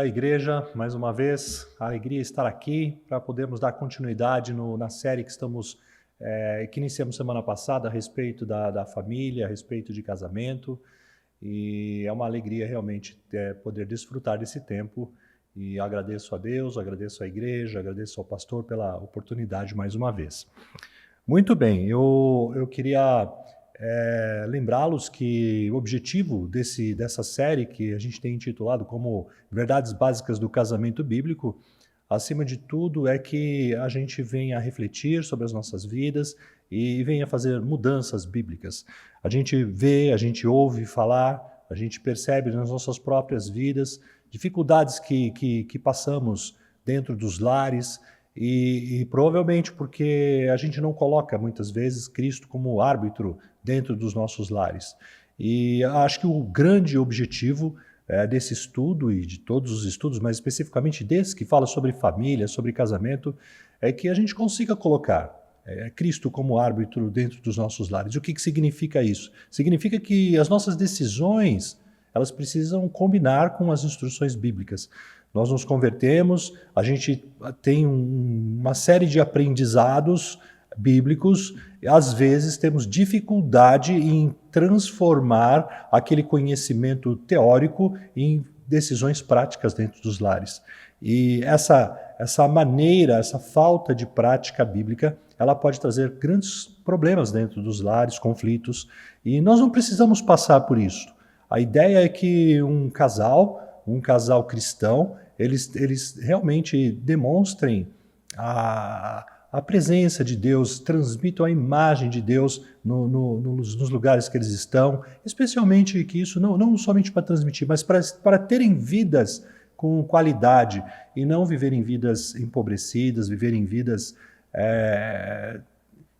dia, igreja, mais uma vez, a alegria estar aqui para podermos dar continuidade na série que iniciamos semana passada a respeito da família, a respeito de casamento, e é uma alegria realmente poder desfrutar desse tempo, e agradeço a Deus, agradeço à igreja, agradeço ao pastor pela oportunidade mais uma vez. Muito bem, eu queria lembrá-los que o objetivo dessa série, que a gente tem intitulado como Verdades Básicas do Casamento Bíblico, acima de tudo é que a gente venha refletir sobre as nossas vidas e venha fazer mudanças bíblicas. A gente vê, a gente ouve falar, a gente percebe nas nossas próprias vidas dificuldades que passamos dentro dos lares, e provavelmente porque a gente não coloca muitas vezes Cristo como árbitro dentro dos nossos lares. E acho que o grande objetivo desse estudo e de todos os estudos, mas especificamente desse que fala sobre família, sobre casamento, é que a gente consiga colocar Cristo como árbitro dentro dos nossos lares. E o que significa isso? Significa que as nossas decisões, elas precisam combinar com as instruções bíblicas. Nós nos convertemos, a gente tem uma série de aprendizados bíblicos, e às vezes temos dificuldade em transformar aquele conhecimento teórico em decisões práticas dentro dos lares. E essa maneira, essa falta de prática bíblica, ela pode trazer grandes problemas dentro dos lares, conflitos, e nós não precisamos passar por isso. A ideia é que um casal cristão, eles realmente demonstrem a presença de Deus, transmitam a imagem de Deus nos lugares que eles estão, especialmente que isso não somente para transmitir, mas para terem vidas com qualidade e não viverem vidas empobrecidas, viverem vidas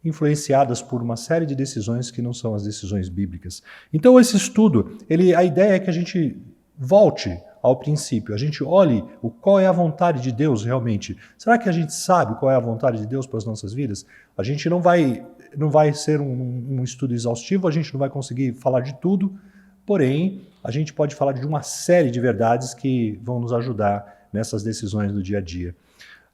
influenciadas por uma série de decisões que não são as decisões bíblicas. Então esse estudo, a ideia é que a gente volte ao princípio, a gente olhe qual é a vontade de Deus realmente. Será que a gente sabe qual é a vontade de Deus para as nossas vidas? A gente não vai ser um estudo exaustivo, a gente não vai conseguir falar de tudo, porém, a gente pode falar de uma série de verdades que vão nos ajudar nessas decisões do dia a dia.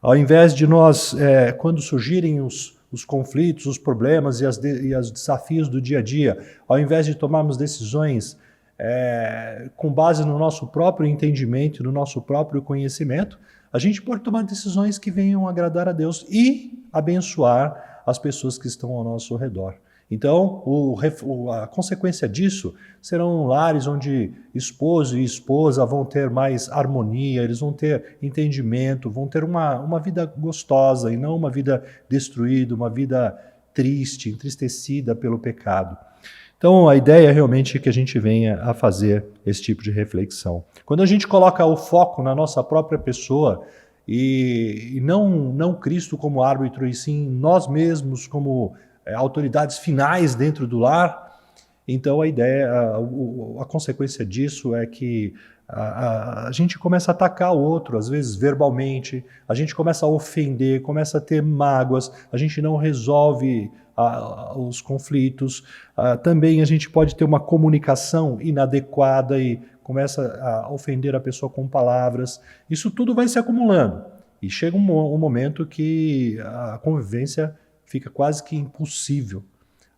Ao invés de nós, quando surgirem os conflitos, os problemas e os desafios do dia a dia, ao invés de tomarmos decisões com base no nosso próprio entendimento, no nosso próprio conhecimento, a gente pode tomar decisões que venham agradar a Deus e abençoar as pessoas que estão ao nosso redor. Então, a consequência disso serão lares onde esposo e esposa vão ter mais harmonia, eles vão ter entendimento, vão ter uma vida gostosa e não uma vida destruída, uma vida triste, entristecida pelo pecado. Então, a ideia realmente é que a gente venha a fazer esse tipo de reflexão. Quando a gente coloca o foco na nossa própria pessoa e não Cristo como árbitro, e sim nós mesmos como autoridades finais dentro do lar, então a consequência disso é que a gente começa a atacar o outro, às vezes verbalmente, a gente começa a ofender, começa a ter mágoas, a gente não resolve os conflitos, também a gente pode ter uma comunicação inadequada e começa a ofender a pessoa com palavras. Isso tudo vai se acumulando e chega um momento que a convivência fica quase que impossível.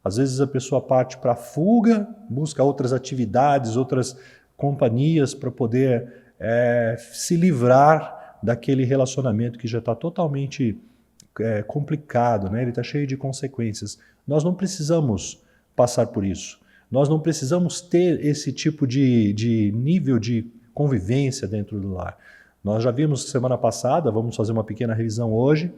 Às vezes a pessoa parte para a fuga, busca outras atividades, outras companhias para poder se livrar daquele relacionamento que já está totalmente complicado, né? Ele está cheio de consequências. Nós não precisamos passar por isso. Nós não precisamos ter esse tipo de nível de convivência dentro do lar. Nós já vimos semana passada, vamos fazer uma pequena revisão hoje,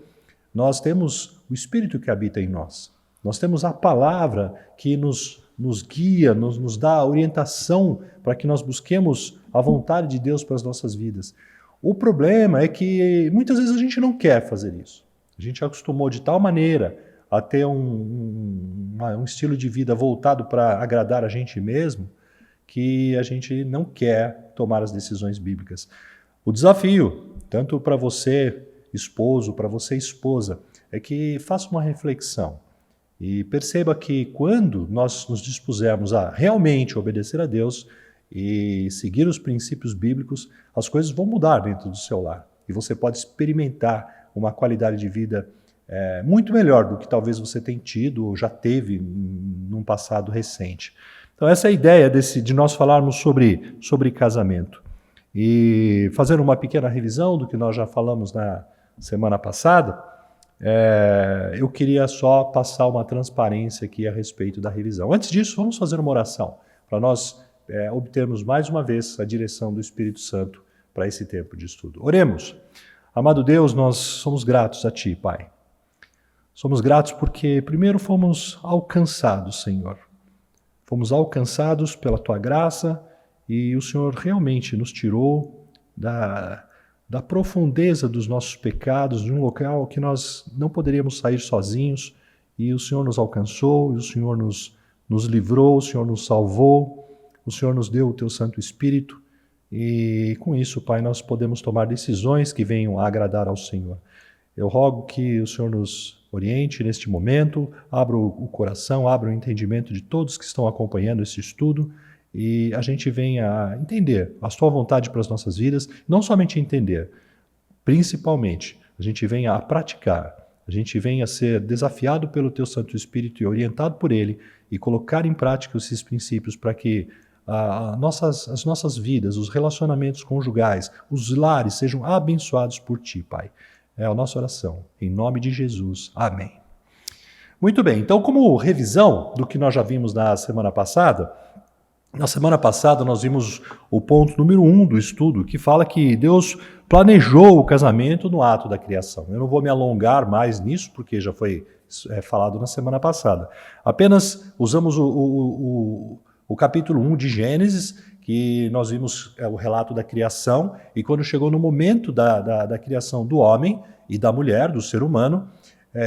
nós temos o Espírito que habita em nós. Nós temos a palavra que nos guia, nos dá orientação para que nós busquemos a vontade de Deus para as nossas vidas. O problema é que muitas vezes a gente não quer fazer isso. A gente acostumou de tal maneira a ter um estilo de vida voltado para agradar a gente mesmo, que a gente não quer tomar as decisões bíblicas. O desafio, tanto para você, esposo, para você, esposa, é que faça uma reflexão e perceba que quando nós nos dispusermos a realmente obedecer a Deus, e seguir os princípios bíblicos, as coisas vão mudar dentro do seu lar. E você pode experimentar uma qualidade de vida muito melhor do que talvez você tenha tido ou já teve num passado recente. Então essa é a ideia de nós falarmos sobre casamento. E fazendo uma pequena revisão do que nós já falamos na semana passada, eu queria só passar uma transparência aqui a respeito da revisão. Antes disso, vamos fazer uma oração, para nós obtermos mais uma vez a direção do Espírito Santo para esse tempo de estudo. Oremos. Amado Deus, nós somos gratos a Ti, Pai. Somos gratos porque, primeiro, fomos alcançados, Senhor. Fomos alcançados pela Tua graça e o Senhor realmente nos tirou da profundeza dos nossos pecados, de um local que nós não poderíamos sair sozinhos, e o Senhor nos alcançou, e o Senhor nos livrou, o Senhor nos salvou, o Senhor nos deu o Teu Santo Espírito, e com isso, Pai, nós podemos tomar decisões que venham a agradar ao Senhor. Eu rogo que o Senhor nos oriente neste momento, abra o coração, abra o entendimento de todos que estão acompanhando esse estudo, e a gente venha a entender a Sua vontade para as nossas vidas, não somente entender, principalmente, a gente venha a praticar, a gente venha a ser desafiado pelo Teu Santo Espírito e orientado por Ele, e colocar em prática esses princípios para que as nossas vidas, os relacionamentos conjugais, os lares sejam abençoados por Ti, Pai. É a nossa oração, em nome de Jesus. Amém. Muito bem, então como revisão do que nós já vimos na semana passada nós vimos o ponto número 1 do estudo, que fala que Deus planejou o casamento no ato da criação. Eu não vou me alongar mais nisso, porque já foi falado na semana passada. Apenas usamos o capítulo 1 de Gênesis, que nós vimos o relato da criação, e quando chegou no momento da criação do homem e da mulher, do ser humano,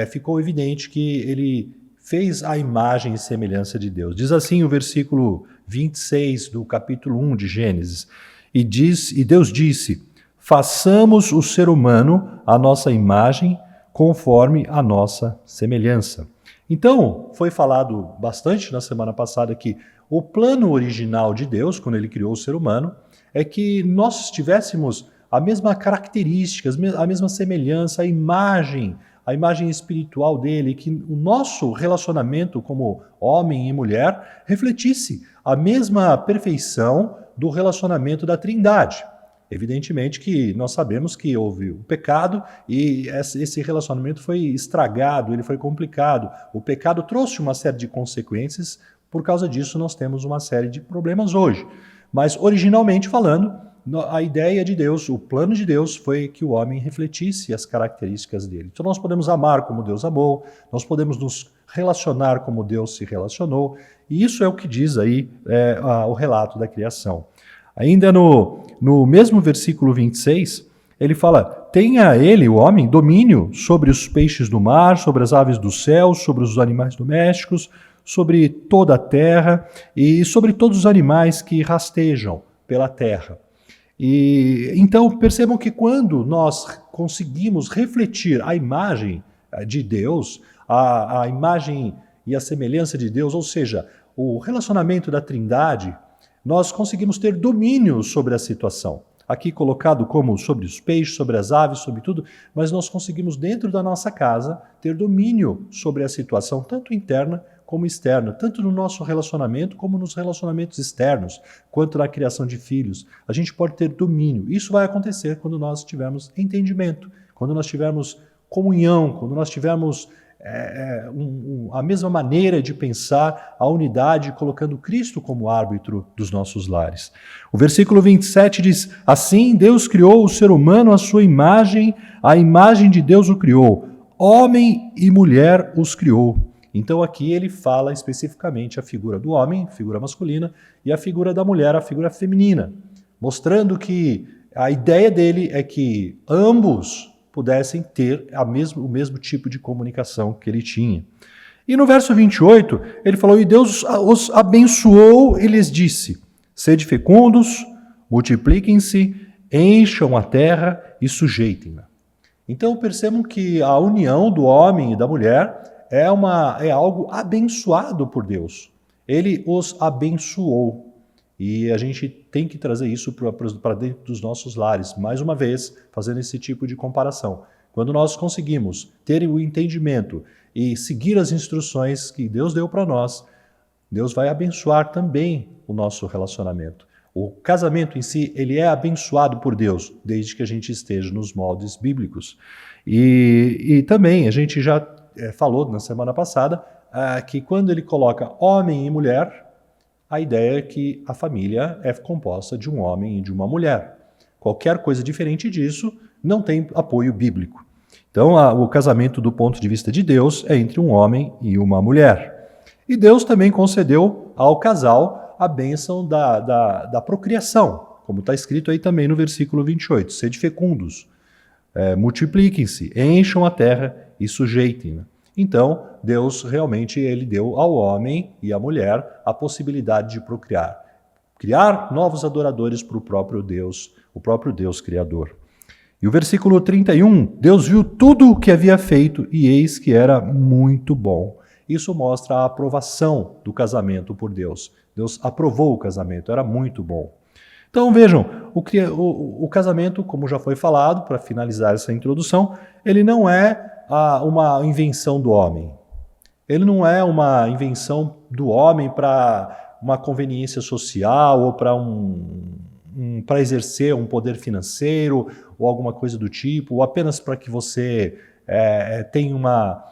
ficou evidente que ele fez a imagem e semelhança de Deus. Diz assim o versículo 26 do capítulo 1 de Gênesis, e Deus disse: façamos o ser humano à nossa imagem, conforme a nossa semelhança. Então, foi falado bastante na semana passada que o plano original de Deus, quando Ele criou o ser humano, é que nós tivéssemos a mesma característica, a mesma semelhança, a imagem espiritual dele, que o nosso relacionamento como homem e mulher refletisse a mesma perfeição do relacionamento da Trindade. Evidentemente que nós sabemos que houve o pecado e esse relacionamento foi estragado, ele foi complicado. O pecado trouxe uma série de consequências, por causa disso nós temos uma série de problemas hoje. Mas originalmente falando, a ideia de Deus, o plano de Deus foi que o homem refletisse as características dele. Então nós podemos amar como Deus amou, nós podemos nos relacionar como Deus se relacionou, e isso é o que diz aí o relato da criação. Ainda no mesmo versículo 26, ele fala: tenha ele, o homem, domínio sobre os peixes do mar, sobre as aves do céu, sobre os animais domésticos, sobre toda a terra e sobre todos os animais que rastejam pela terra. E então percebam que quando nós conseguimos refletir a imagem de Deus, a imagem e a semelhança de Deus, ou seja, o relacionamento da Trindade, nós conseguimos ter domínio sobre a situação. Aqui colocado como sobre os peixes, sobre as aves, sobre tudo, mas nós conseguimos dentro da nossa casa ter domínio sobre a situação, tanto interna como externa, tanto no nosso relacionamento como nos relacionamentos externos, quanto na criação de filhos. A gente pode ter domínio. Isso vai acontecer quando nós tivermos entendimento, quando nós tivermos comunhão, quando nós tivermos a mesma maneira de pensar, a unidade, colocando Cristo como árbitro dos nossos lares. O versículo 27 diz: assim Deus criou o ser humano à sua imagem, a imagem de Deus o criou, homem e mulher os criou. Então aqui ele fala especificamente a figura do homem, figura masculina, e a figura da mulher, a figura feminina, mostrando que a ideia dele é que ambos pudessem ter o mesmo tipo de comunicação que ele tinha. E no verso 28, ele falou: e Deus os abençoou e lhes disse: sede fecundos, multipliquem-se, encham a terra e sujeitem-na. Então percebam que a união do homem e da mulher é algo abençoado por Deus. Ele os abençoou. E a gente tem que trazer isso para dentro dos nossos lares, mais uma vez, fazendo esse tipo de comparação. Quando nós conseguimos ter o entendimento e seguir as instruções que Deus deu para nós, Deus vai abençoar também o nosso relacionamento. O casamento em si, ele é abençoado por Deus, desde que a gente esteja nos moldes bíblicos. E também, a gente já falou na semana passada, que quando ele coloca homem e mulher, a ideia é que a família é composta de um homem e de uma mulher. Qualquer coisa diferente disso não tem apoio bíblico. Então, o casamento do ponto de vista de Deus é entre um homem e uma mulher. E Deus também concedeu ao casal a bênção da procriação, como está escrito aí também no versículo 28. Sede fecundos, multipliquem-se, encham a terra e sujeitem-na. Então, Deus realmente ele deu ao homem e à mulher a possibilidade de procriar. Criar novos adoradores para o próprio Deus Criador. E o versículo 31, Deus viu tudo o que havia feito e eis que era muito bom. Isso mostra a aprovação do casamento por Deus. Deus aprovou o casamento, era muito bom. Então vejam, o casamento, como já foi falado, para finalizar essa introdução, ele não é uma invenção do homem. Ele não é uma invenção do homem para uma conveniência social ou para exercer um poder financeiro ou alguma coisa do tipo, ou apenas para que você tenha uma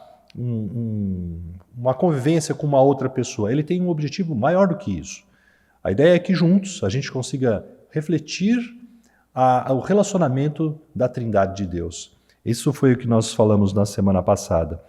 convivência com uma outra pessoa. Ele tem um objetivo maior do que isso. A ideia é que juntos a gente consiga refletir o relacionamento da Trindade de Deus. Isso foi o que nós falamos na semana passada.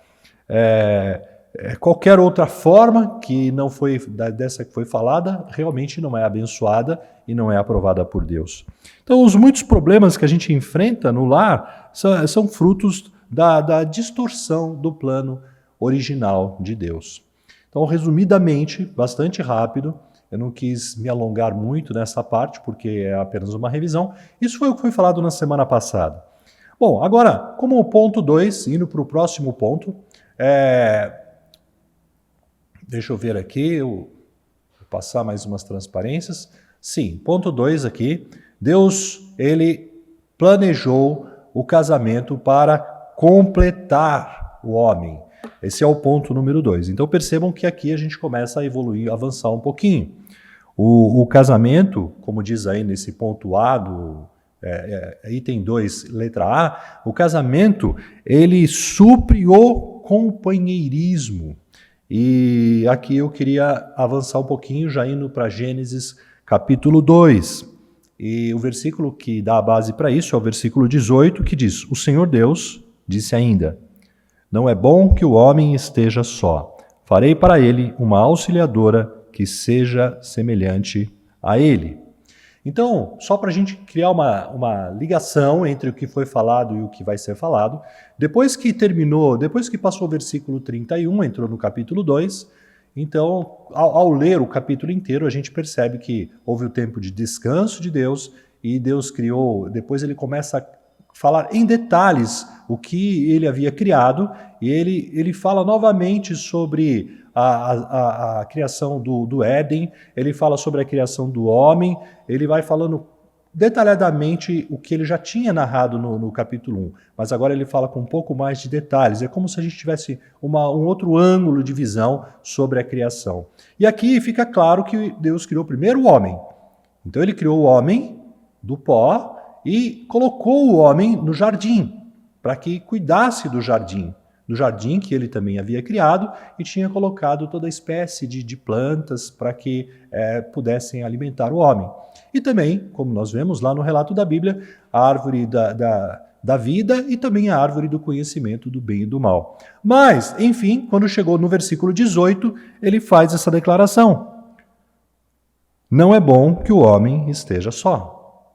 Qualquer outra forma que não foi dessa que foi falada, realmente não é abençoada e não é aprovada por Deus. Então, os muitos problemas que a gente enfrenta no lar são frutos da distorção do plano original de Deus. Então, resumidamente, bastante rápido, eu não quis me alongar muito nessa parte, porque é apenas uma revisão. Isso foi o que foi falado na semana passada. Bom, agora, como o ponto 2, indo para o próximo ponto, deixa eu ver aqui, vou passar mais umas transparências. Sim, ponto 2 aqui, Deus, ele planejou o casamento para completar o homem. Esse é o ponto número 2. Então percebam que aqui a gente começa a evoluir, a avançar um pouquinho. O casamento, como diz aí nesse ponto A do item 2, letra A, o casamento, ele supre o companheirismo. E aqui eu queria avançar um pouquinho, já indo para Gênesis capítulo 2. E o versículo que dá a base para isso é o versículo 18, que diz: O Senhor Deus disse ainda: Não é bom que o homem esteja só. Farei para ele uma auxiliadora que seja semelhante a ele. Então, só para a gente criar uma ligação entre o que foi falado e o que vai ser falado, depois que passou o versículo 31, entrou no capítulo 2, então, ao ler o capítulo inteiro, a gente percebe que houve o tempo de descanso de Deus e Deus criou, depois ele começa a falar em detalhes o que ele havia criado e ele fala novamente sobre a criação do Éden, ele fala sobre a criação do homem, ele vai falando detalhadamente o que ele já tinha narrado no capítulo 1, mas agora ele fala com um pouco mais de detalhes, é como se a gente tivesse um outro ângulo de visão sobre a criação. E aqui fica claro que Deus criou primeiro o homem, então ele criou o homem do pó e colocou o homem no jardim, para que cuidasse do jardim que ele também havia criado e tinha colocado toda espécie de plantas para que pudessem alimentar o homem. E também, como nós vemos lá no relato da Bíblia, a árvore da vida e também a árvore do conhecimento do bem e do mal. Mas, enfim, quando chegou no versículo 18, ele faz essa declaração: Não é bom que o homem esteja só.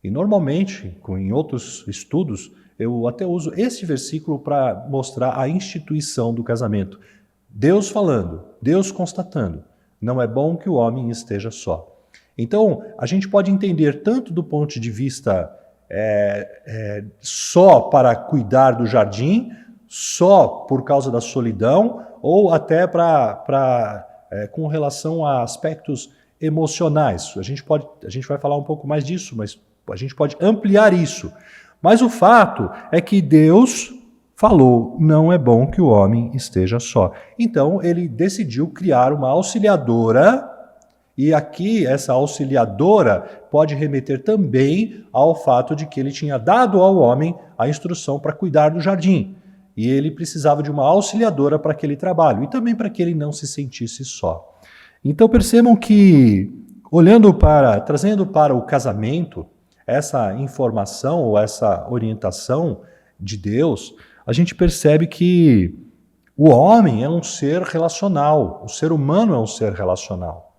E normalmente, em outros estudos, eu até uso esse versículo para mostrar a instituição do casamento. Deus falando, Deus constatando, não é bom que o homem esteja só. Então, a gente pode entender tanto do ponto de vista só para cuidar do jardim, só por causa da solidão, ou até com relação a aspectos emocionais. A gente vai falar um pouco mais disso, mas a gente pode ampliar isso. Mas o fato é que Deus falou, não é bom que o homem esteja só. Então ele decidiu criar uma auxiliadora, e aqui essa auxiliadora pode remeter também ao fato de que ele tinha dado ao homem a instrução para cuidar do jardim. E ele precisava de uma auxiliadora para aquele trabalho, e também para que ele não se sentisse só. Então percebam que, trazendo para o casamento, essa informação ou essa orientação de Deus, a gente percebe que o homem é um ser relacional, o ser humano é um ser relacional.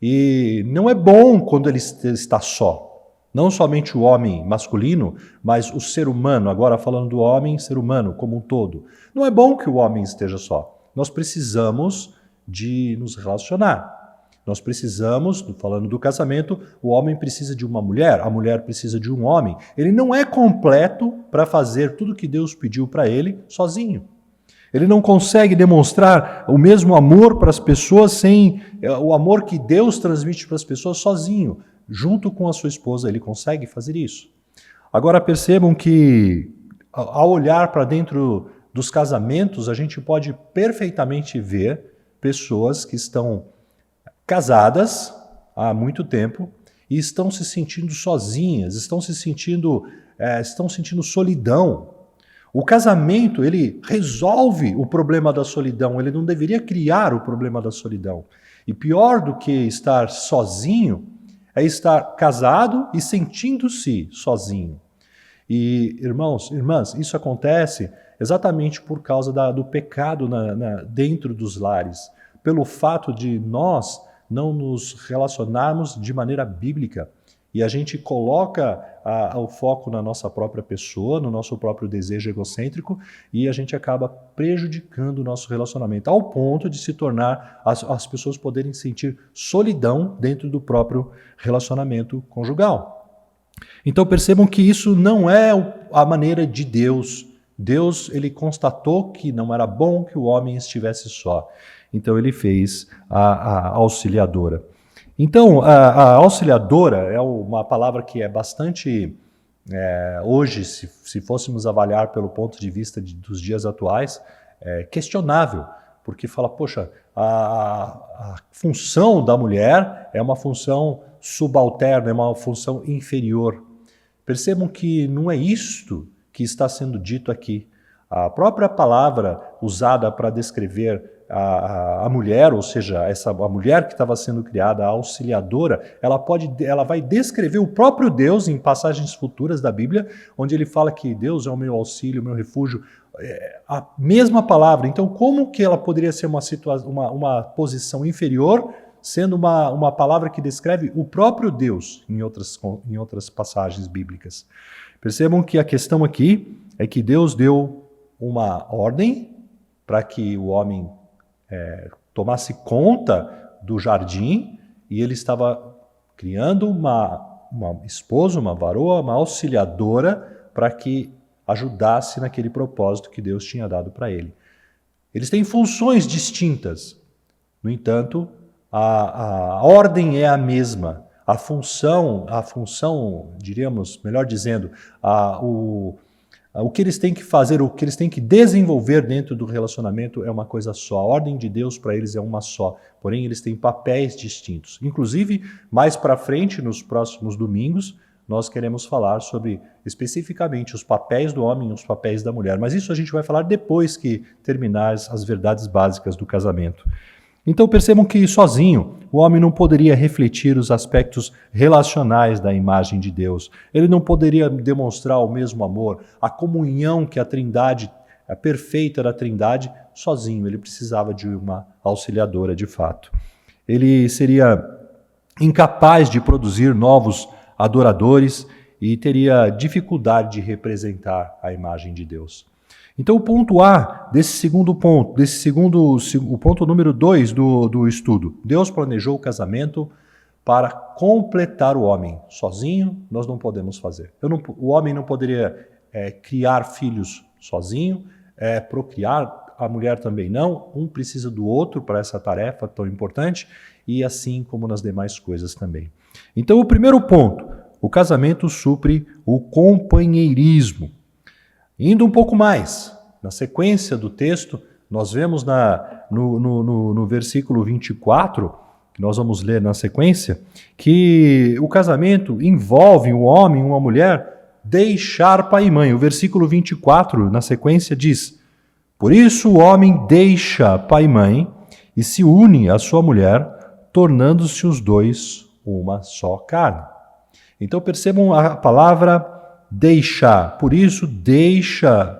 E não é bom quando ele está só. Não somente o homem masculino, mas o ser humano, agora falando do homem, ser humano como um todo. Não é bom que o homem esteja só. Nós precisamos de nos relacionar. Nós precisamos, falando do casamento, o homem precisa de uma mulher, a mulher precisa de um homem. Ele não é completo para fazer tudo o que Deus pediu para ele sozinho. Ele não consegue demonstrar o mesmo amor para as pessoas sem o amor que Deus transmite para as pessoas sozinho. Junto com a sua esposa, ele consegue fazer isso. Agora percebam que, ao olhar para dentro dos casamentos, a gente pode perfeitamente ver pessoas que estão casadas há muito tempo e estão se sentindo sozinhas, estão sentindo solidão. O casamento, ele resolve o problema da solidão, ele não deveria criar o problema da solidão. E pior do que estar sozinho é estar casado e sentindo-se sozinho. E, irmãos, irmãs, isso acontece exatamente por causa do pecado dentro dos lares, pelo fato de nós não nos relacionarmos de maneira bíblica. E a gente coloca o foco na nossa própria pessoa, no nosso próprio desejo egocêntrico, e a gente acaba prejudicando o nosso relacionamento, ao ponto de se tornar, as pessoas poderem sentir solidão dentro do próprio relacionamento conjugal. Então percebam que isso não é a maneira de Deus. Deus, ele constatou que não era bom que o homem estivesse só. Então ele fez a auxiliadora. Então, a auxiliadora é uma palavra que é bastante, hoje, se fôssemos avaliar pelo ponto de vista dos dias atuais, questionável, porque fala, poxa, a função da mulher é uma função subalterna, é uma função inferior. Percebam que não é isto que está sendo dito aqui. A própria palavra usada para descrever a mulher, ou seja, a mulher que estava sendo criada, a auxiliadora, ela vai descrever o próprio Deus em passagens futuras da Bíblia, onde ele fala que Deus é o meu auxílio, o meu refúgio, a mesma palavra. Então, como que ela poderia ser uma posição inferior, sendo uma palavra que descreve o próprio Deus em outras passagens bíblicas? Percebam que a questão aqui é que Deus deu uma ordem para que o homem tomasse conta do jardim, e ele estava criando uma esposa, uma varoa, uma auxiliadora para que ajudasse naquele propósito que Deus tinha dado para ele. Eles têm funções distintas, no entanto, a ordem é a mesma, a função, diríamos, melhor dizendo, o que eles têm que fazer, o que eles têm que desenvolver dentro do relacionamento é uma coisa só. A ordem de Deus para eles é uma só, porém eles têm papéis distintos. Inclusive, mais para frente, nos próximos domingos, nós queremos falar sobre especificamente os papéis do homem e os papéis da mulher. Mas isso a gente vai falar depois que terminar as verdades básicas do casamento. Então percebam que sozinho o homem não poderia refletir os aspectos relacionais da imagem de Deus. Ele não poderia demonstrar o mesmo amor, a comunhão que a Trindade, a perfeita da Trindade, sozinho. Ele precisava de uma auxiliadora de fato. Ele seria incapaz de produzir novos adoradores e teria dificuldade de representar a imagem de Deus. Então o ponto A desse segundo ponto, o ponto número 2 do estudo, Deus planejou o casamento para completar o homem. Sozinho nós não podemos fazer. O homem não poderia criar filhos sozinho, procriar a mulher também não, um precisa do outro para essa tarefa tão importante, e assim como nas demais coisas também. Então, o primeiro ponto, o casamento supre o companheirismo. Indo um pouco mais, na sequência do texto, nós vemos no versículo 24, que nós vamos ler na sequência, que o casamento envolve um homem e uma mulher deixar pai e mãe. O versículo 24, na sequência, diz: por isso o homem deixa pai e mãe e se une à sua mulher, tornando-se os dois uma só carne. Então percebam a palavra deixar. Por isso deixa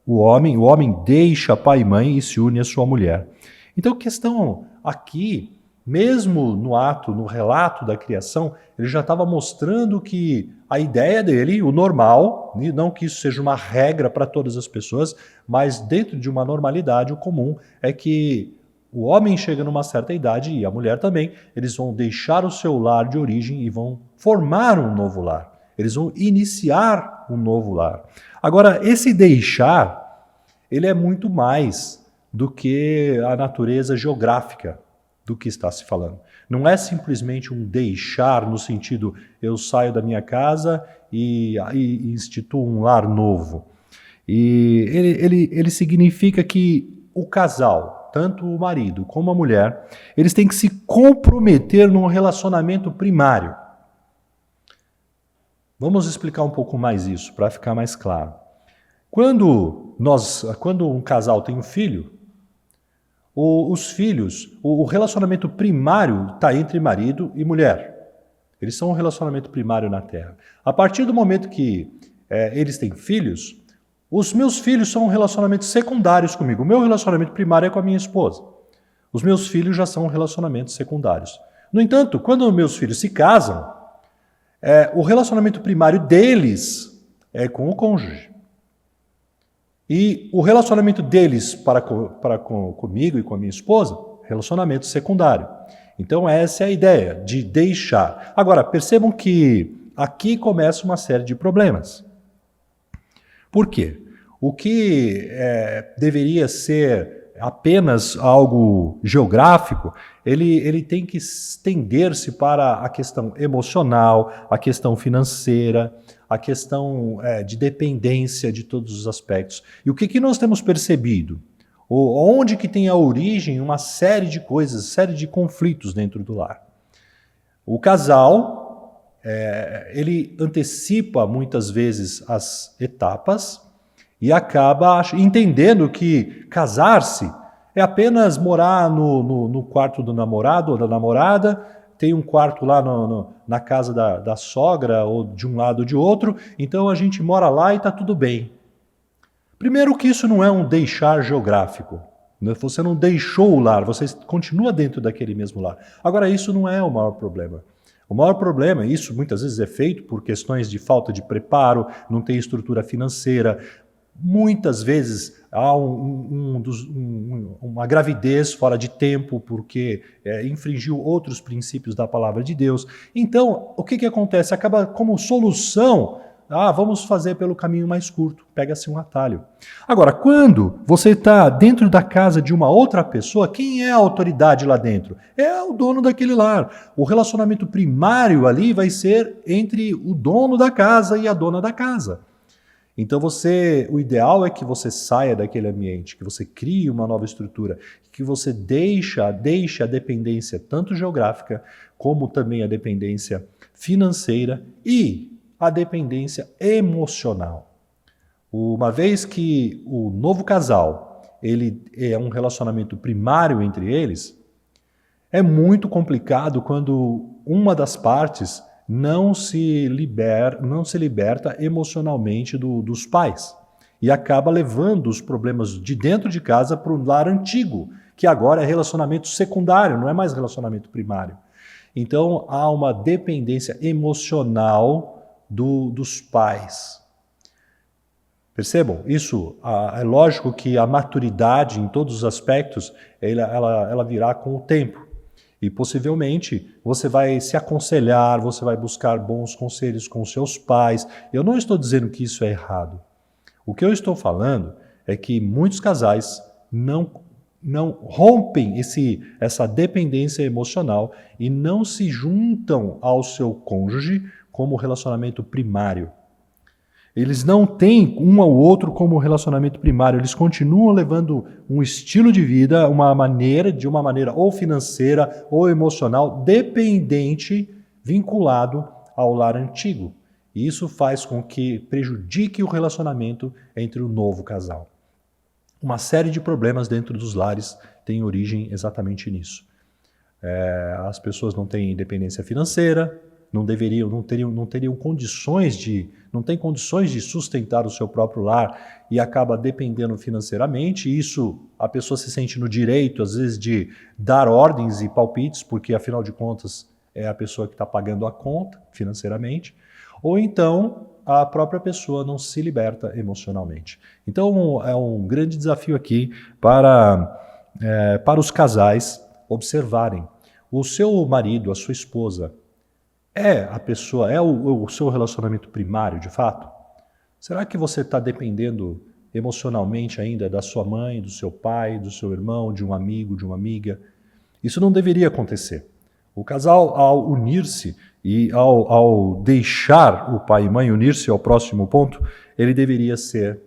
o homem deixa pai e mãe e se une à sua mulher. Então a questão aqui, mesmo no relato da criação, ele já estava mostrando que a ideia dele, o normal, não que isso seja uma regra para todas as pessoas, mas dentro de uma normalidade, o comum é que o homem chega numa certa idade, e a mulher também, eles vão deixar o seu lar de origem e vão formar um novo lar. Eles vão iniciar um novo lar. Agora, esse deixar, ele é muito mais do que a natureza geográfica do que está se falando. Não é simplesmente um deixar no sentido, eu saio da minha casa e instituo um lar novo. E ele significa que o casal, tanto o marido como a mulher, eles têm que se comprometer num relacionamento primário. Vamos explicar um pouco mais isso, para ficar mais claro. Quando um casal tem um filho, os filhos, o relacionamento primário está entre marido e mulher. Eles são um relacionamento primário na Terra. A partir do momento que eles têm filhos, os meus filhos são relacionamentos secundários comigo. O meu relacionamento primário é com a minha esposa. Os meus filhos já são relacionamentos secundários. No entanto, quando meus filhos se casam, o relacionamento primário deles é com o cônjuge. E o relacionamento deles comigo e com a minha esposa, relacionamento secundário. Então essa é a ideia de deixar. Agora, percebam que aqui começa uma série de problemas. Por quê? O que deveria ser apenas algo geográfico, ele tem que estender-se para a questão emocional, a questão financeira, a questão de dependência de todos os aspectos. E o que nós temos percebido? Onde que tem a origem uma série de coisas, série de conflitos dentro do lar? O casal, ele antecipa muitas vezes as etapas e acaba entendendo que casar-se é apenas morar no quarto do namorado ou da namorada, tem um quarto lá na casa da sogra, ou de um lado ou de outro, então a gente mora lá e está tudo bem. Primeiro que isso não é um deixar geográfico. Você não deixou o lar, você continua dentro daquele mesmo lar. Agora, isso não é o maior problema. O maior problema, isso muitas vezes é feito por questões de falta de preparo, não tem estrutura financeira. Muitas vezes há uma gravidez fora de tempo porque infringiu outros princípios da palavra de Deus. Então, o que acontece? Acaba como solução, vamos fazer pelo caminho mais curto, pega-se um atalho. Agora, quando você está dentro da casa de uma outra pessoa, quem é a autoridade lá dentro? É o dono daquele lar. O relacionamento primário ali vai ser entre o dono da casa e a dona da casa. Então o ideal é que você saia daquele ambiente, que você crie uma nova estrutura, que você deixe a dependência tanto geográfica, como também a dependência financeira e a dependência emocional. Uma vez que o novo casal ele é um relacionamento primário entre eles, é muito complicado quando uma das partes não se liberta emocionalmente dos pais e acaba levando os problemas de dentro de casa para o lar antigo, que agora é relacionamento secundário, não é mais relacionamento primário. Então há uma dependência emocional dos pais. Percebam? Isso é lógico que a maturidade em todos os aspectos ela virá com o tempo. E possivelmente você vai se aconselhar, você vai buscar bons conselhos com seus pais. Eu não estou dizendo que isso é errado. O que eu estou falando é que muitos casais não rompem essa dependência emocional e não se juntam ao seu cônjuge como relacionamento primário. Eles não têm um ao outro como relacionamento primário, eles continuam levando um estilo de vida, de uma maneira ou financeira ou emocional, dependente, vinculado ao lar antigo. E isso faz com que prejudique o relacionamento entre o novo casal. Uma série de problemas dentro dos lares tem origem exatamente nisso. As pessoas não têm independência financeira, não têm condições de sustentar o seu próprio lar e acaba dependendo financeiramente. Isso, a pessoa se sente no direito, às vezes, de dar ordens e palpites, porque, afinal de contas, é a pessoa que está pagando a conta financeiramente. Ou então, a própria pessoa não se liberta emocionalmente. Então, é um grande desafio aqui para os casais observarem. O seu marido, a sua esposa, é o seu relacionamento primário, de fato? Será que você está dependendo emocionalmente ainda da sua mãe, do seu pai, do seu irmão, de um amigo, de uma amiga? Isso não deveria acontecer. O casal, ao unir-se e ao deixar o pai e mãe unir-se ao próximo ponto, ele deveria ser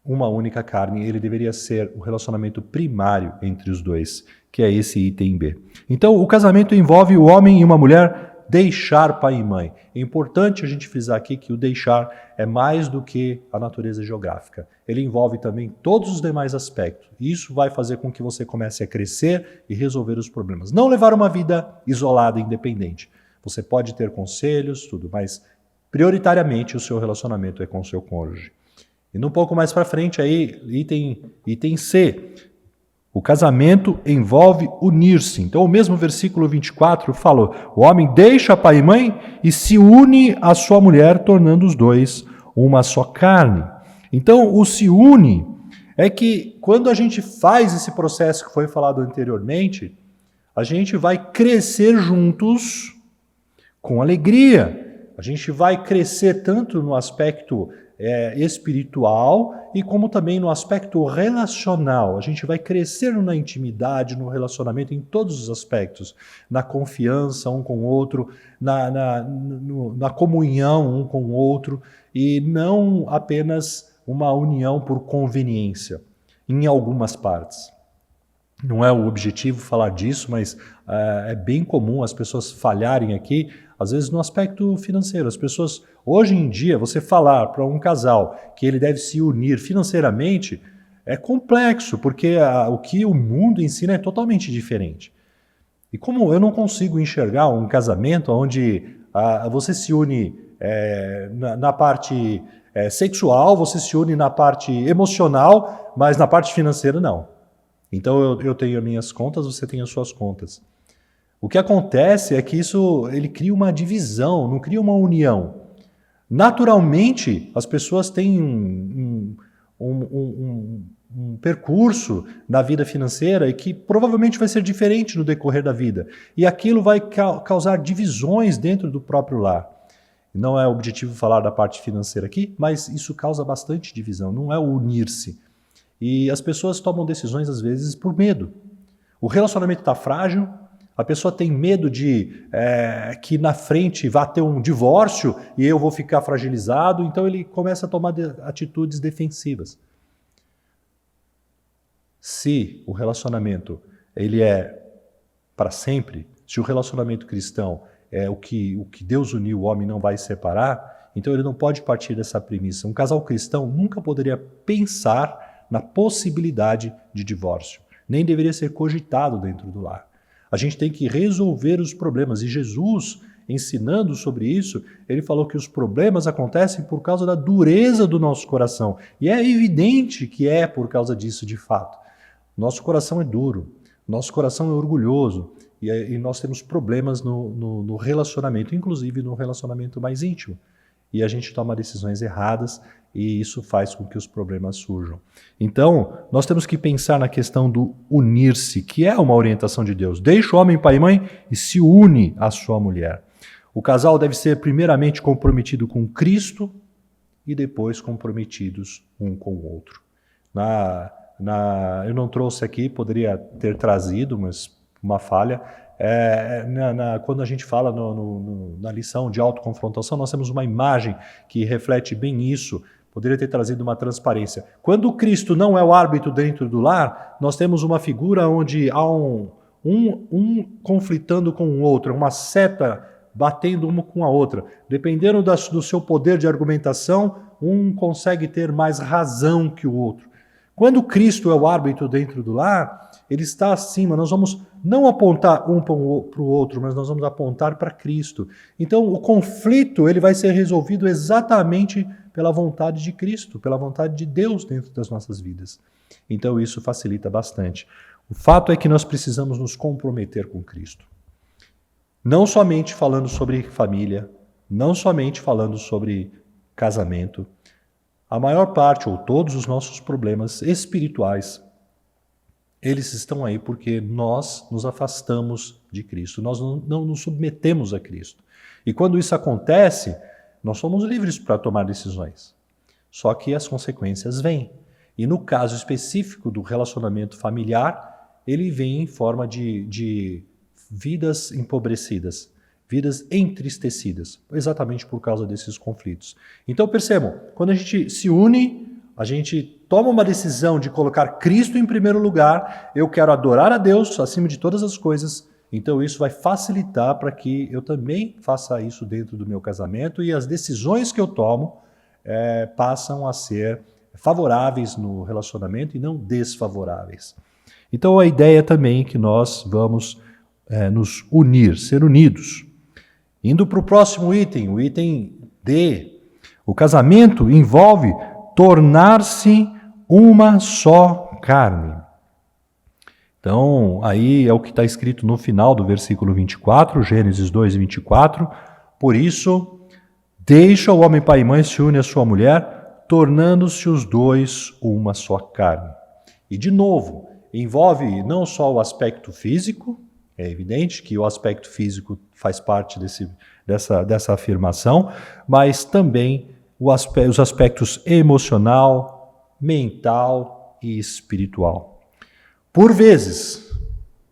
uma única carne, ele deveria ser o relacionamento primário entre os dois, que é esse item B. Então, o casamento envolve o homem e uma mulher deixar pai e mãe. É importante a gente frisar aqui que o deixar é mais do que a natureza geográfica. Ele envolve também todos os demais aspectos. Isso vai fazer com que você comece a crescer e resolver os problemas. Não levar uma vida isolada, independente. Você pode ter conselhos, tudo, mas prioritariamente o seu relacionamento é com o seu cônjuge. E um pouco mais para frente aí, item C. O casamento envolve unir-se. Então, o mesmo versículo 24 falou: o homem deixa pai e mãe e se une à sua mulher, tornando os dois uma só carne. Então, o se une é que quando a gente faz esse processo que foi falado anteriormente, a gente vai crescer juntos com alegria. A gente vai crescer tanto no aspecto espiritual e como também no aspecto relacional. A gente vai crescer na intimidade, no relacionamento, em todos os aspectos. Na confiança um com o outro, na comunhão um com o outro, e não apenas uma união por conveniência, em algumas partes. Não é o objetivo falar disso, mas é bem comum as pessoas falharem aqui, às vezes no aspecto financeiro. As pessoas, hoje em dia, você falar para um casal que ele deve se unir financeiramente é complexo, porque o que o mundo ensina é totalmente diferente. E como eu não consigo enxergar um casamento onde você se une na parte sexual, você se une na parte emocional, mas na parte financeira não. Então eu tenho as minhas contas, você tem as suas contas. O que acontece é que ele cria uma divisão, não cria uma união. Naturalmente, as pessoas têm um percurso na vida financeira e que provavelmente vai ser diferente no decorrer da vida. E aquilo vai causar divisões dentro do próprio lar. Não é o objetivo falar da parte financeira aqui, mas isso causa bastante divisão, não é o unir-se. E as pessoas tomam decisões, às vezes, por medo. O relacionamento está frágil, a pessoa tem medo de que na frente vá ter um divórcio e eu vou ficar fragilizado, então ele começa a tomar atitudes defensivas. Se o relacionamento ele é para sempre, se o relacionamento cristão é o que Deus uniu, o homem não vai separar, então ele não pode partir dessa premissa. Um casal cristão nunca poderia pensar na possibilidade de divórcio, nem deveria ser cogitado dentro do lar. A gente tem que resolver os problemas, e Jesus, ensinando sobre isso, ele falou que os problemas acontecem por causa da dureza do nosso coração, e é evidente que é por causa disso de fato. Nosso coração é duro, nosso coração é orgulhoso, e nós temos problemas no relacionamento, inclusive no relacionamento mais íntimo. E a gente toma decisões erradas e isso faz com que os problemas surjam. Então, nós temos que pensar na questão do unir-se, que é uma orientação de Deus. Deixa o homem pai e mãe e se une à sua mulher. O casal deve ser primeiramente comprometido com Cristo e depois comprometidos um com o outro. eu não trouxe aqui, poderia ter trazido, mas uma falha. Quando a gente fala na lição de autoconfrontação, nós temos uma imagem que reflete bem isso. Poderia ter trazido uma transparência. Quando Cristo não é o árbitro dentro do lar, nós temos uma figura onde há um conflitando com o outro, uma seta batendo uma com a outra. Dependendo do seu poder de argumentação, um consegue ter mais razão que o outro. Quando Cristo é o árbitro dentro do lar, ele está acima. Nós vamos não apontar um para o outro, mas nós vamos apontar para Cristo. Então, o conflito ele vai ser resolvido exatamente pela vontade de Cristo, pela vontade de Deus dentro das nossas vidas. Então, isso facilita bastante. O fato é que nós precisamos nos comprometer com Cristo. Não somente falando sobre família, não somente falando sobre casamento. A maior parte, ou todos os nossos problemas espirituais, eles estão aí porque nós nos afastamos de Cristo, nós não nos submetemos a Cristo. E quando isso acontece, nós somos livres para tomar decisões. Só que as consequências vêm. E no caso específico do relacionamento familiar, ele vem em forma de vidas empobrecidas, vidas entristecidas, exatamente por causa desses conflitos. Então percebam, quando a gente se une, a gente toma uma decisão de colocar Cristo em primeiro lugar, eu quero adorar a Deus acima de todas as coisas, então isso vai facilitar para que eu também faça isso dentro do meu casamento e as decisões que eu tomo passam a ser favoráveis no relacionamento e não desfavoráveis. Então a ideia também é que nós vamos nos unir, ser unidos. Indo para o próximo item, o item D. O casamento envolve tornar-se uma só carne. Então, aí é o que está escrito no final do versículo 24, Gênesis 2, 24. Por isso, deixa o homem pai e mãe, se une à sua mulher, tornando-se os dois uma só carne. E, de novo, envolve não só o aspecto físico, é evidente que o aspecto físico faz parte dessa afirmação, mas também os aspectos emocional, mental e espiritual. Por vezes,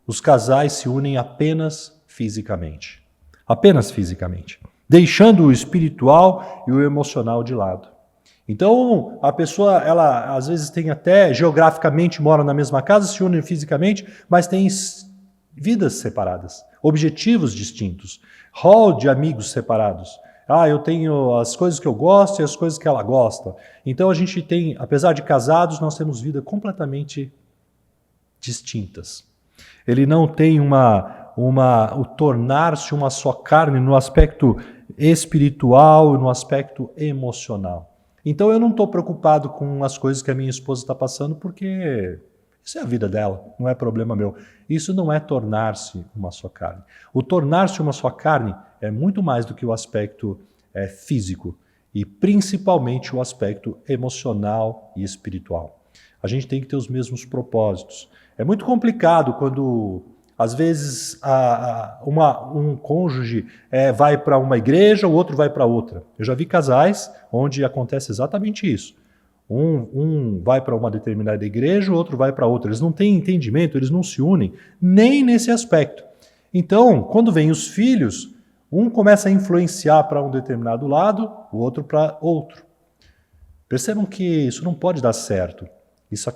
os casais se unem apenas fisicamente, deixando o espiritual e o emocional de lado. Então, a pessoa, ela às vezes tem até, geograficamente mora na mesma casa, se une fisicamente, mas tem vidas separadas, objetivos distintos, rol de amigos separados. Eu tenho as coisas que eu gosto e as coisas que ela gosta. Então a gente tem, apesar de casados, nós temos vidas completamente distintas. Ele não tem o tornar-se uma só carne no aspecto espiritual e no aspecto emocional. Então eu não estou preocupado com as coisas que a minha esposa está passando porque isso é a vida dela, não é problema meu. Isso não é tornar-se uma só carne. O tornar-se uma só carne é muito mais do que o aspecto físico e principalmente o aspecto emocional e espiritual. A gente tem que ter os mesmos propósitos. É muito complicado quando, às vezes, um cônjuge vai para uma igreja, o outro vai para outra. Eu já vi casais onde acontece exatamente isso. Um vai para uma determinada igreja, o outro vai para outra. Eles não têm entendimento, eles não se unem nem nesse aspecto. Então, quando vêm os filhos, um começa a influenciar para um determinado lado, o outro para outro. Percebam que isso não pode dar certo. Isso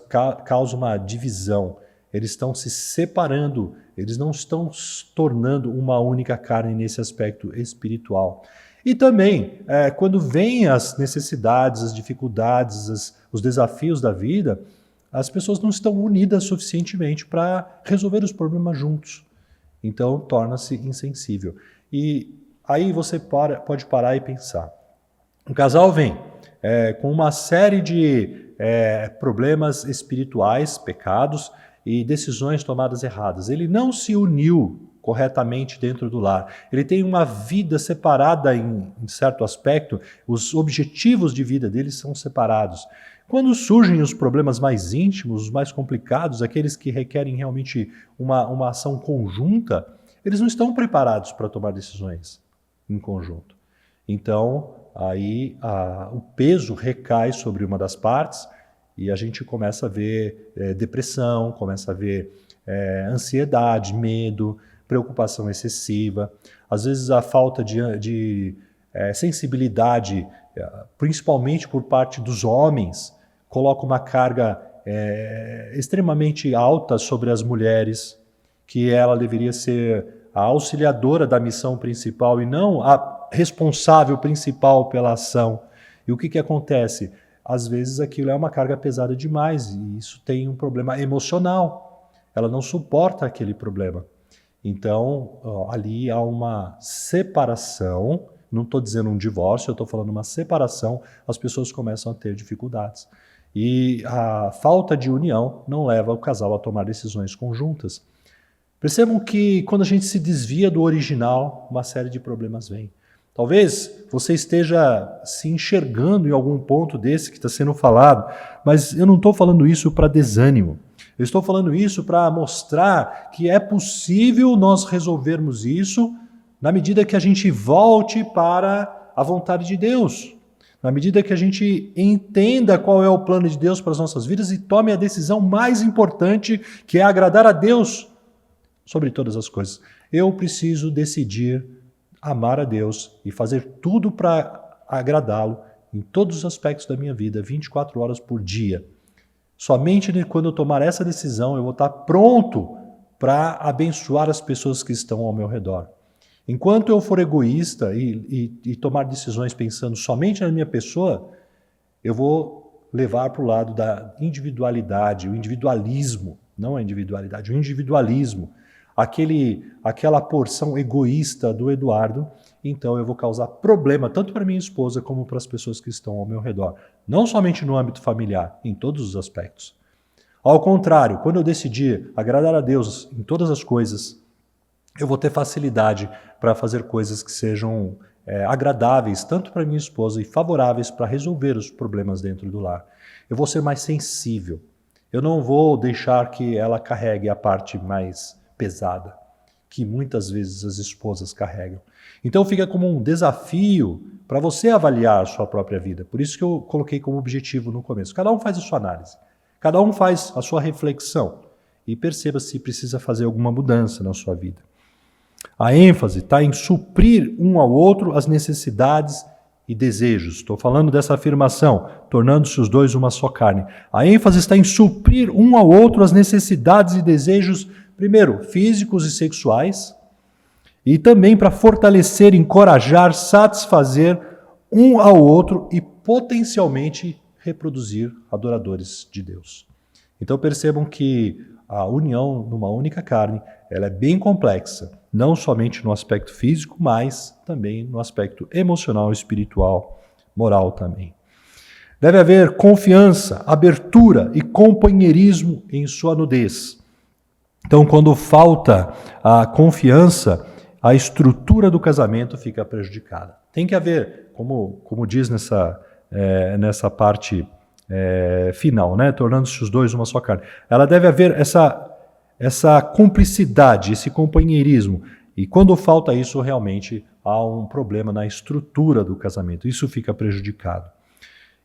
causa uma divisão. Eles estão se separando, eles não estão se tornando uma única carne nesse aspecto espiritual. E também, quando vêm as necessidades, as dificuldades, os desafios da vida, as pessoas não estão unidas suficientemente para resolver os problemas juntos. Então, torna-se insensível. E aí você pode parar e pensar. Um casal vem com uma série de problemas espirituais, pecados e decisões tomadas erradas. Ele não se uniu corretamente dentro do lar. Ele tem uma vida separada em certo aspecto, os objetivos de vida dele são separados. Quando surgem os problemas mais íntimos, os mais complicados, aqueles que requerem realmente uma ação conjunta, eles não estão preparados para tomar decisões em conjunto. Então, aí o peso recai sobre uma das partes E a gente começa a ver depressão, começa a ver ansiedade, medo, preocupação excessiva. Às vezes a falta de sensibilidade, principalmente por parte dos homens, coloca uma carga extremamente alta sobre as mulheres, que ela deveria ser a auxiliadora da missão principal e não a responsável principal pela ação. E o que acontece? Às vezes aquilo é uma carga pesada demais e isso tem um problema emocional. Ela não suporta aquele problema. Então, ali há uma separação, não estou dizendo um divórcio, eu estou falando uma separação, as pessoas começam a ter dificuldades. E a falta de união não leva o casal a tomar decisões conjuntas. Percebam que quando a gente se desvia do original, uma série de problemas vem. Talvez você esteja se enxergando em algum ponto desse que está sendo falado, mas eu não estou falando isso para desânimo. Eu estou falando isso para mostrar que é possível nós resolvermos isso na medida que a gente volte para a vontade de Deus. Na medida que a gente entenda qual é o plano de Deus para as nossas vidas e tome a decisão mais importante, que é agradar a Deus sobre todas as coisas. Eu preciso decidir amar a Deus e fazer tudo para agradá-lo em todos os aspectos da minha vida, 24 horas por dia. Somente quando eu tomar essa decisão, eu vou estar pronto para abençoar as pessoas que estão ao meu redor. Enquanto eu for egoísta e tomar decisões pensando somente na minha pessoa, eu vou levar para o lado da individualidade, o individualismo, não a individualidade, o individualismo, aquela porção egoísta do Eduardo. Então eu vou causar problema tanto para minha esposa como para as pessoas que estão ao meu redor. Não somente no âmbito familiar, em todos os aspectos. Ao contrário, quando eu decidir agradar a Deus em todas as coisas, eu vou ter facilidade para fazer coisas que sejam agradáveis tanto para minha esposa e favoráveis para resolver os problemas dentro do lar. Eu vou ser mais sensível. Eu não vou deixar que ela carregue a parte mais pesada, que muitas vezes as esposas carregam. Então fica como um desafio para você avaliar a sua própria vida. Por isso que eu coloquei como objetivo no começo. Cada um faz a sua análise. Cada um faz a sua reflexão. E perceba se precisa fazer alguma mudança na sua vida. A ênfase está em suprir um ao outro as necessidades e desejos. Estou falando dessa afirmação, tornando-se os dois uma só carne. A ênfase está em suprir um ao outro as necessidades e desejos, primeiro, físicos e sexuais, e também para fortalecer, encorajar, satisfazer um ao outro e potencialmente reproduzir adoradores de Deus. Então percebam que a união numa única carne, ela é bem complexa, não somente no aspecto físico, mas também no aspecto emocional, espiritual, moral também. Deve haver confiança, abertura e companheirismo em sua nudez. Então, quando falta a confiança, a estrutura do casamento fica prejudicada. Tem que haver, como diz nessa parte final, né? Tornando-se os dois uma só carne. Ela deve haver essa cumplicidade, esse companheirismo. E quando falta isso, realmente há um problema na estrutura do casamento. Isso fica prejudicado.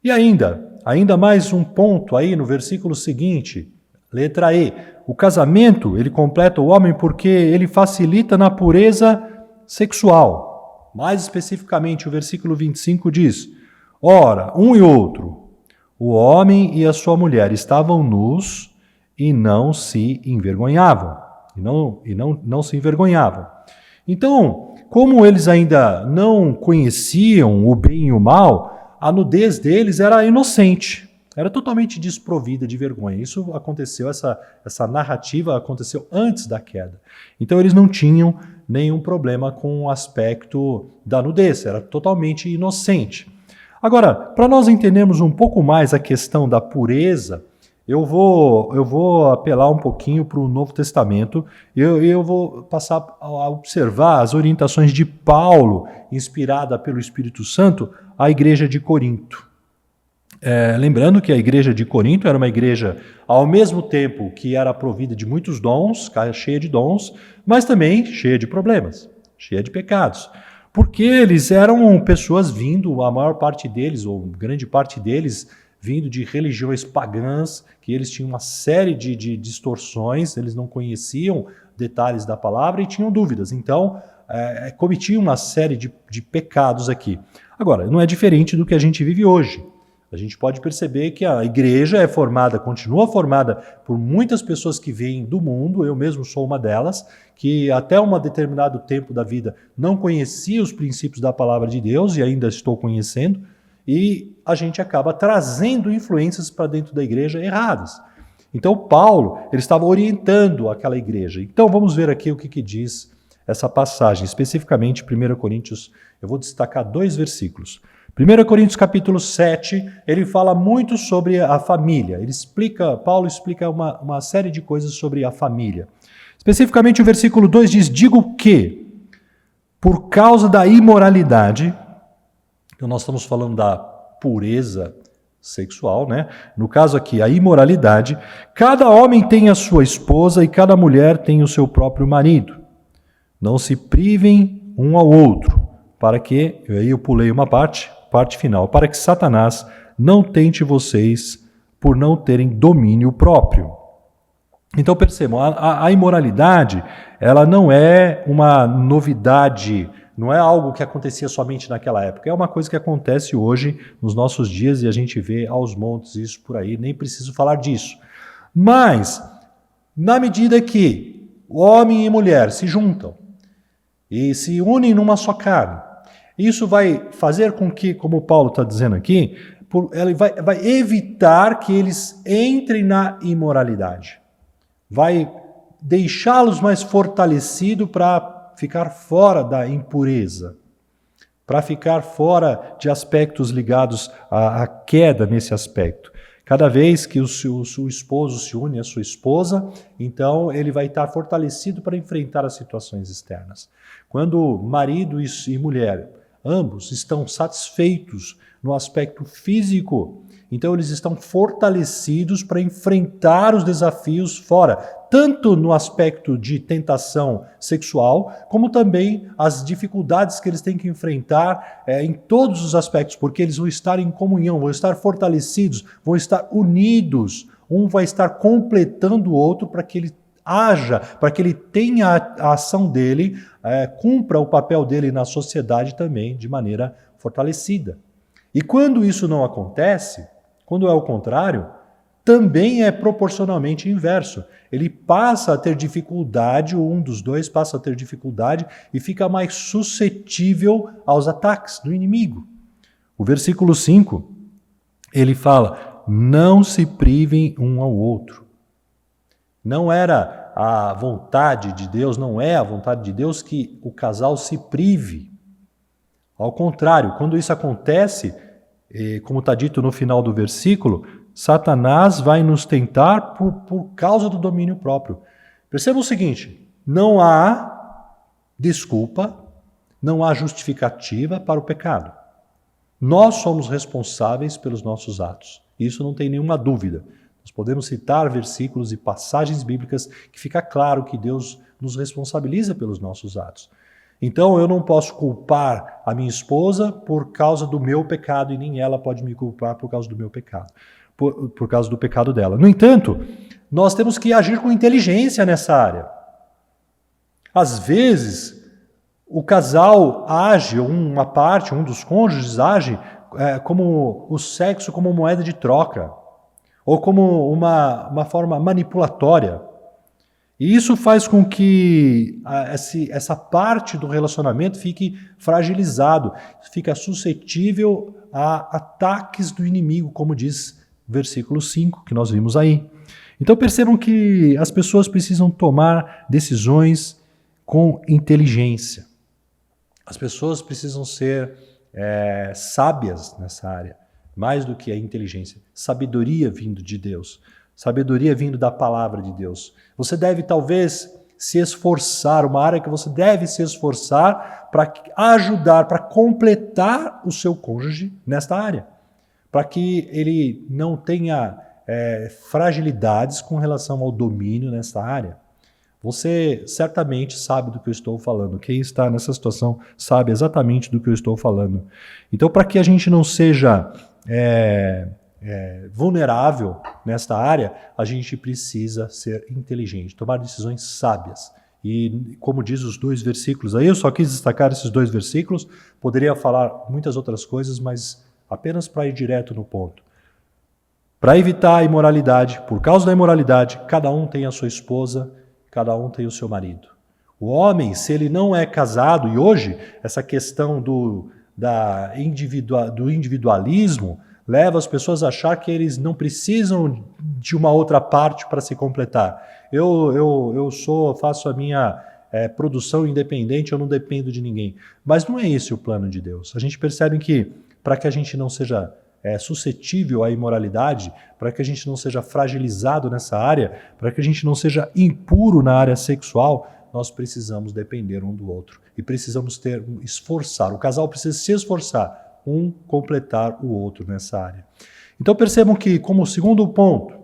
E ainda mais um ponto aí no versículo seguinte, letra E. O casamento, ele completa o homem porque ele facilita na pureza sexual. Mais especificamente, o versículo 25 diz: ora, um e outro, o homem e a sua mulher estavam nus e não se envergonhavam. Não se envergonhavam. Então, como eles ainda não conheciam o bem e o mal, a nudez deles era inocente. Era totalmente desprovida de vergonha. Isso aconteceu, essa narrativa aconteceu antes da queda. Então eles não tinham nenhum problema com o aspecto da nudez, era totalmente inocente. Agora, para nós entendermos um pouco mais a questão da pureza, eu vou apelar um pouquinho para o Novo Testamento e eu vou passar a observar as orientações de Paulo, inspirada pelo Espírito Santo, à igreja de Corinto. Lembrando que a igreja de Corinto era uma igreja, ao mesmo tempo que era provida de muitos dons, cheia de dons, mas também cheia de problemas, cheia de pecados. Porque eles eram pessoas vindo, a maior parte deles, ou grande parte deles, vindo de religiões pagãs, que eles tinham uma série de distorções, eles não conheciam detalhes da palavra e tinham dúvidas. Então, cometiam uma série de pecados aqui. Agora, não é diferente do que a gente vive hoje. A gente pode perceber que a igreja é formada, continua formada por muitas pessoas que vêm do mundo, eu mesmo sou uma delas, que até um determinado tempo da vida não conhecia os princípios da palavra de Deus e ainda estou conhecendo, e a gente acaba trazendo influências para dentro da igreja erradas. Então Paulo, ele estava orientando aquela igreja. Então vamos ver aqui o que diz essa passagem, especificamente 1 Coríntios, eu vou destacar 2 versículos. 1 Coríntios capítulo 7, ele fala muito sobre a família. Paulo explica uma série de coisas sobre a família. Especificamente o versículo 2 diz, digo que, por causa da imoralidade, então nós estamos falando da pureza sexual, né? No caso aqui, a imoralidade, cada homem tem a sua esposa e cada mulher tem o seu próprio marido. Não se privem um ao outro, para que, aí eu pulei uma parte final, para que Satanás não tente vocês por não terem domínio próprio. Então percebam, a imoralidade, ela não é uma novidade, não é algo que acontecia somente naquela época, é uma coisa que acontece hoje, nos nossos dias, e a gente vê aos montes isso por aí, nem preciso falar disso. Mas, na medida que homem e mulher se juntam e se unem numa só carne, isso vai fazer com que, como Paulo está dizendo aqui, ele vai evitar que eles entrem na imoralidade. Vai deixá-los mais fortalecidos para ficar fora da impureza, para ficar fora de aspectos ligados à queda nesse aspecto. Cada vez que o esposo se une à sua esposa, então ele vai estar fortalecido para enfrentar as situações externas. Quando marido e mulher, ambos estão satisfeitos no aspecto físico, então eles estão fortalecidos para enfrentar os desafios fora, tanto no aspecto de tentação sexual, como também as dificuldades que eles têm que enfrentar em todos os aspectos, porque eles vão estar em comunhão, vão estar fortalecidos, vão estar unidos, um vai estar completando o outro para que ele haja, para que ele tenha a ação dele, cumpra o papel dele na sociedade também de maneira fortalecida. E quando isso não acontece, quando é o contrário, também é proporcionalmente inverso. Ele passa a ter dificuldade, um dos dois passa a ter dificuldade e fica mais suscetível aos ataques do inimigo. O versículo 5, ele fala, não se privem um ao outro. Não era a vontade de Deus, não é a vontade de Deus que o casal se prive. Ao contrário, quando isso acontece, como está dito no final do versículo, Satanás vai nos tentar por causa do domínio próprio. Perceba o seguinte, não há desculpa, não há justificativa para o pecado. Nós somos responsáveis pelos nossos atos. Isso não tem nenhuma dúvida. Nós podemos citar versículos e passagens bíblicas que fica claro que Deus nos responsabiliza pelos nossos atos. Então eu não posso culpar a minha esposa por causa do meu pecado e nem ela pode me culpar por causa do meu pecado, por causa do pecado dela. No entanto, nós temos que agir com inteligência nessa área. Às vezes, o casal age, uma parte, um dos cônjuges age como o sexo como moeda de troca, ou como uma forma manipulatória. E isso faz com que essa parte do relacionamento fique fragilizado, fica suscetível a ataques do inimigo, como diz o versículo 5, que nós vimos aí. Então percebam que as pessoas precisam tomar decisões com inteligência. As pessoas precisam ser sábias nessa área, mais do que a inteligência. Sabedoria vindo de Deus. Sabedoria vindo da palavra de Deus. Você deve talvez se esforçar, uma área que você deve se esforçar para ajudar, para completar o seu cônjuge nesta área. Para que ele não tenha fragilidades com relação ao domínio nesta área. Você certamente sabe do que eu estou falando. Quem está nessa situação sabe exatamente do que eu estou falando. Então, para que a gente não seja vulnerável nesta área, a gente precisa ser inteligente, tomar decisões sábias. E como diz os 2 versículos aí, eu só quis destacar esses 2 versículos, poderia falar muitas outras coisas, mas apenas para ir direto no ponto. Para evitar a imoralidade, por causa da imoralidade, cada um tem a sua esposa, cada um tem o seu marido. O homem, se ele não é casado, e hoje essa questão do individualismo leva as pessoas a achar que eles não precisam de uma outra parte para se completar. Eu faço a minha produção independente, eu não dependo de ninguém. Mas não é esse o plano de Deus. A gente percebe que para que a gente não seja suscetível à imoralidade, para que a gente não seja fragilizado nessa área, para que a gente não seja impuro na área sexual, nós precisamos depender um do outro. E precisamos esforçar. O casal precisa se esforçar, um completar o outro nessa área. Então percebam que, como segundo ponto,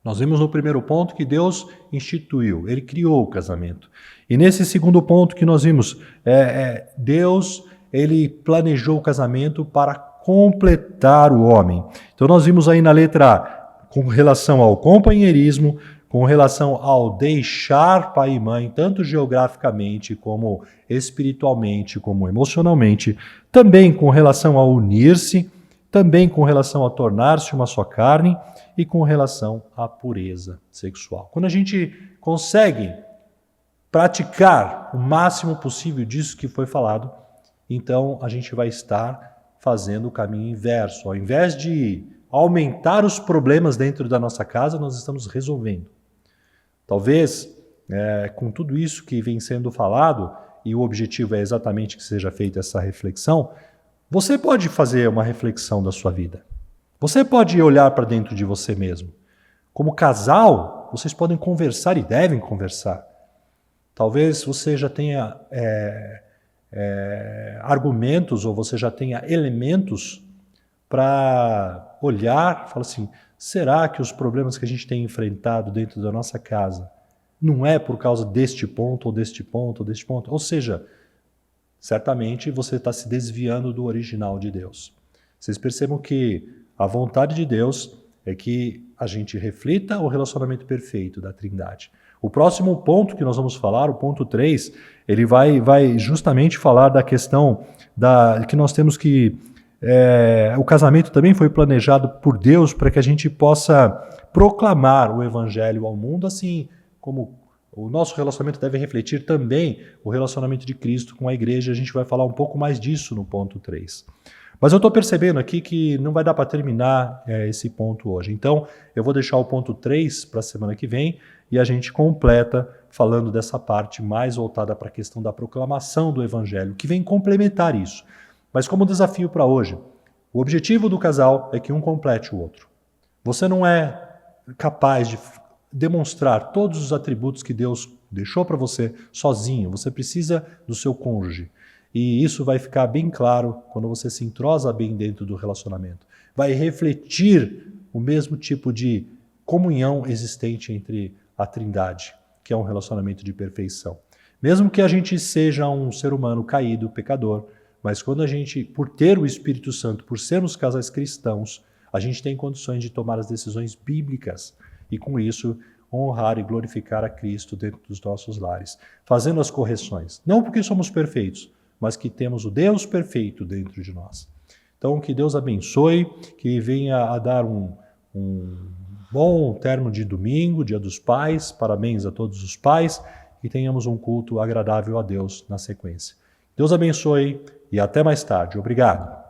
nós vimos no primeiro ponto que Deus instituiu, Ele criou o casamento. E nesse segundo ponto que nós vimos, Deus, Ele planejou o casamento para completar o homem. Então nós vimos aí na letra A, com relação ao companheirismo, com relação ao deixar pai e mãe, tanto geograficamente, como espiritualmente, como emocionalmente, também com relação a unir-se, também com relação a tornar-se uma só carne e com relação à pureza sexual. Quando a gente consegue praticar o máximo possível disso que foi falado, então a gente vai estar fazendo o caminho inverso. Ao invés de aumentar os problemas dentro da nossa casa, nós estamos resolvendo. Talvez, com tudo isso que vem sendo falado, e o objetivo é exatamente que seja feita essa reflexão, você pode fazer uma reflexão da sua vida. Você pode olhar para dentro de você mesmo. Como casal, vocês podem conversar e devem conversar. Talvez você já tenha argumentos ou você já tenha elementos para olhar e falar assim, será que os problemas que a gente tem enfrentado dentro da nossa casa não é por causa deste ponto, ou deste ponto, ou deste ponto? Ou seja, certamente você está se desviando do original de Deus. Vocês percebam que a vontade de Deus é que a gente reflita o relacionamento perfeito da Trindade. O próximo ponto que nós vamos falar, o ponto 3, ele vai justamente falar da questão que nós temos que o casamento também foi planejado por Deus para que a gente possa proclamar o Evangelho ao mundo, assim como o nosso relacionamento deve refletir também o relacionamento de Cristo com a igreja. A gente vai falar um pouco mais disso no ponto 3. Mas eu estou percebendo aqui que não vai dar para terminar esse ponto hoje. Então, eu vou deixar o ponto 3 para a semana que vem e a gente completa falando dessa parte mais voltada para a questão da proclamação do Evangelho, que vem complementar isso. Mas como desafio para hoje, o objetivo do casal é que um complete o outro. Você não é capaz de demonstrar todos os atributos que Deus deixou para você sozinho. Você precisa do seu cônjuge. E isso vai ficar bem claro quando você se entrosa bem dentro do relacionamento. Vai refletir o mesmo tipo de comunhão existente entre a Trindade, que é um relacionamento de perfeição. Mesmo que a gente seja um ser humano caído, pecador, mas quando a gente, por ter o Espírito Santo, por sermos casais cristãos, a gente tem condições de tomar as decisões bíblicas e, com isso, honrar e glorificar a Cristo dentro dos nossos lares, fazendo as correções. Não porque somos perfeitos, mas que temos o Deus perfeito dentro de nós. Então, que Deus abençoe, que venha a dar um bom término de domingo, Dia dos Pais, parabéns a todos os pais, e tenhamos um culto agradável a Deus na sequência. Deus abençoe e até mais tarde. Obrigado.